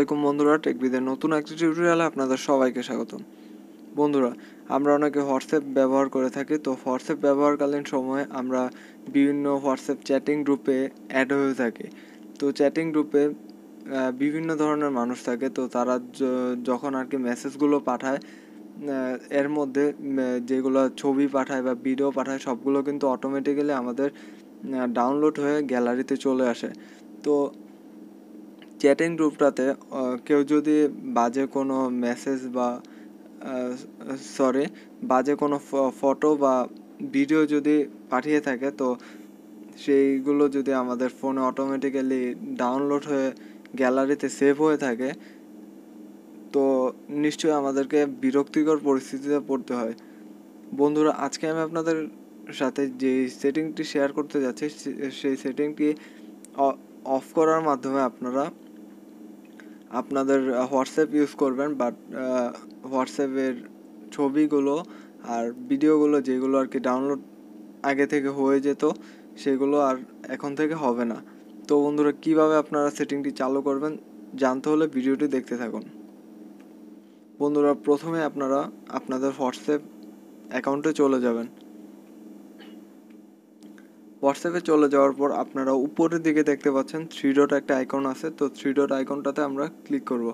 আলাইকুম বন্ধুরা, টেকবিদের নতুন একটি টিউটোরিয়ালে আপনাদের সবাইকে স্বাগতম। বন্ধুরা, আমরা অনেকে হোয়াটসঅ্যাপ ব্যবহার করে থাকি। তো হোয়াটসঅ্যাপ ব্যবহারকালীন সময়ে আমরা বিভিন্ন হোয়াটসঅ্যাপ চ্যাটিং গ্রুপে অ্যাড হয়ে থাকি। তো চ্যাটিং গ্রুপে বিভিন্ন ধরনের মানুষ থাকে। তো তারা যখন আর কি মেসেজগুলো পাঠায়, এর মধ্যে যেগুলো ছবি পাঠায় বা ভিডিও পাঠায় সবগুলো কিন্তু অটোমেটিক্যালি আমাদের ডাউনলোড হয়ে গ্যালারিতে চলে আসে। তো চ্যাটিং গ্রুপটাতে কেউ যদি বাজে কোনো মেসেজ বা বাজে কোনো ফটো বা ভিডিও যদি পাঠিয়ে থাকে, তো সেইগুলো যদি আমাদের ফোনে অটোমেটিক্যালি ডাউনলোড হয়ে গ্যালারিতে সেভ হয়ে থাকে, তো নিশ্চয়ই আমাদেরকে বিরক্তিকর পরিস্থিতিতে পড়তে হয়। বন্ধুরা, আজকে আমি আপনাদের সাথে যে সেটিংটি শেয়ার করতে যাচ্ছি, সেই সেটিংটি অফ করার মাধ্যমে আপনারা আপনাদের হোয়াটসঅ্যাপ ইউজ করবেন, বাট হোয়াটসঅ্যাপের ছবিগুলো আর ভিডিওগুলো যেগুলো আর কি ডাউনলোড আগে থেকে হয়ে যেত, সেগুলো আর এখন থেকে হবে না। তো বন্ধুরা, কিভাবে আপনারা সেটিংটি চালু করবেন জানতে হলে ভিডিওটি দেখতে থাকুন। বন্ধুরা, প্রথমে আপনারা আপনাদের হোয়াটসঅ্যাপ অ্যাকাউন্টে চলে যাবেন। হোয়াটসঅ্যাপে চলে যাওয়ার পর আপনারা উপরের দিকে দেখতে পাচ্ছেন 3 ডট একটা আইকন আছে। তো 3 ডট আইকনটাতে আমরা ক্লিক করব।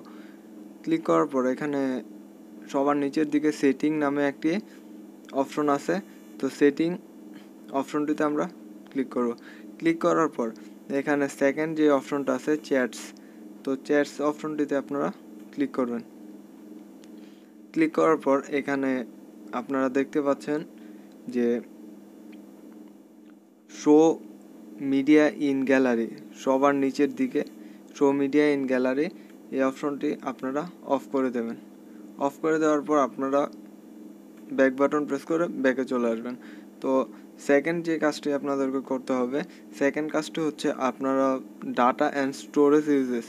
ক্লিক করার পর এখানে সবার নিচের দিকে সেটিং নামে একটি অপশন আছে। তো সেটিং অপশনটিতে আমরা ক্লিক করব। ক্লিক করার পর এখানে সেকেন্ড যে অপশনটা আছে চ্যাটস, তো চ্যাটস অপশনটিতে আপনারা ক্লিক করবেন। ক্লিক করার পর এখানে আপনারা দেখতে পাচ্ছেন যে শো মিডিয়া ইন গ্যালারি, সবার নিচের দিকে শো মিডিয়া ইন গ্যালারি, এই অপশনটি আপনারা অফ করে দেবেন। অফ করে দেওয়ার পর আপনারা ব্যাক বাটন প্রেস করে ব্যাকে চলে আসবেন। তো সেকেন্ড যে কাজটি আপনাদেরকে করতে হবে, সেকেন্ড কাজটি হচ্ছে আপনারা ডাটা অ্যান্ড স্টোরেজ ইউজেস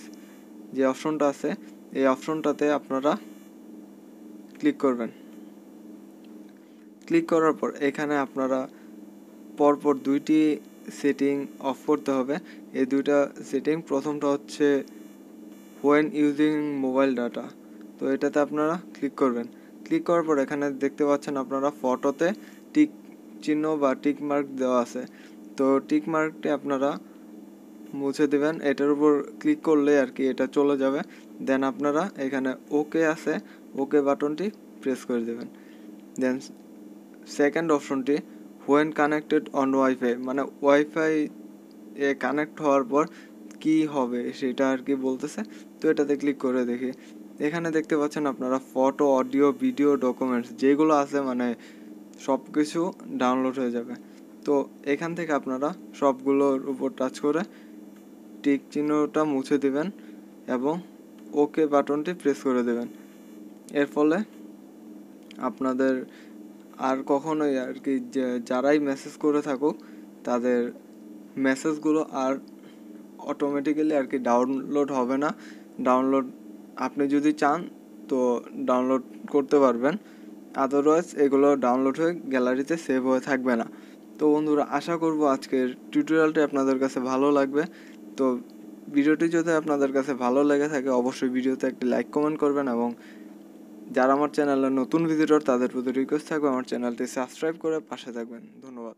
যে অপশনটা আছে, এই অপশনটাতে আপনারা ক্লিক করবেন। ক্লিক করার পর এখানে আপনারা পরপর দুইটি সেটিং অফ করতে হবে। এই দুইটা সেটিং, প্রথমটা হচ্ছে হোয়েন ইউজিং মোবাইল ডাটা, তো এটাতে আপনারা ক্লিক করবেন। ক্লিক করার পর এখানে দেখতে পাচ্ছেন আপনারা ফটোতে টিক চিহ্ন বা টিক মার্ক দেওয়া আছে। তো টিক মার্কটি আপনারা মুছে দেবেন। এটার উপর ক্লিক করলে আর কি এটা চলে যাবে। দেন আপনারা এখানে ওকে আছে, ওকে বাটনটি প্রেস করে দেবেন। দেন সেকেন্ড অপশনটি হোয়েন কানেক্টেড অন ওয়াইফাই, মানে ওয়াইফাই এ কানেক্ট হওয়ার পর কি হবে সেটা আর কি বলতেছে। তো এটাতে ক্লিক করে দেখি, এখানে দেখতে পাচ্ছেন আপনারা ফটো, অডিও, ভিডিও, ডকুমেন্টস যেগুলো আছে মানে সব কিছু ডাউনলোড হয়ে যাবে। তো এখান থেকে আপনারা সবগুলোর উপর টাচ করে টিক চিহ্নটা মুছে দেবেন এবং ওকে বাটনটি প্রেস করে দেবেন। এর ফলে আপনাদের আর কখনোই আর কি যারাই মেসেজ করে থাকুক তাদের মেসেজগুলো আর অটোমেটিক্যালি আর কি ডাউনলোড হবে না। ডাউনলোড আপনি যদি চান তো ডাউনলোড করতে পারবেন, আদারওয়াইজ এগুলো ডাউনলোড হয়ে গ্যালারিতে সেভ হয়ে থাকবে না। তো বন্ধুরা, আশা করব আজকের টিউটোরিয়ালটি আপনাদের কাছে ভালো লাগবে। তো ভিডিওটি যদি আপনাদের কাছে ভালো লেগে থাকে অবশ্যই ভিডিওতে একটি লাইক কমেন্ট করবেন, এবং যারা আমার চ্যানেলে নতুন ভিজিটর তাদের প্রতি রিকোয়েস্ট থাকবে আমার চ্যানেলটি সাবস্ক্রাইব করে পাশে থাকবেন। ধন্যবাদ।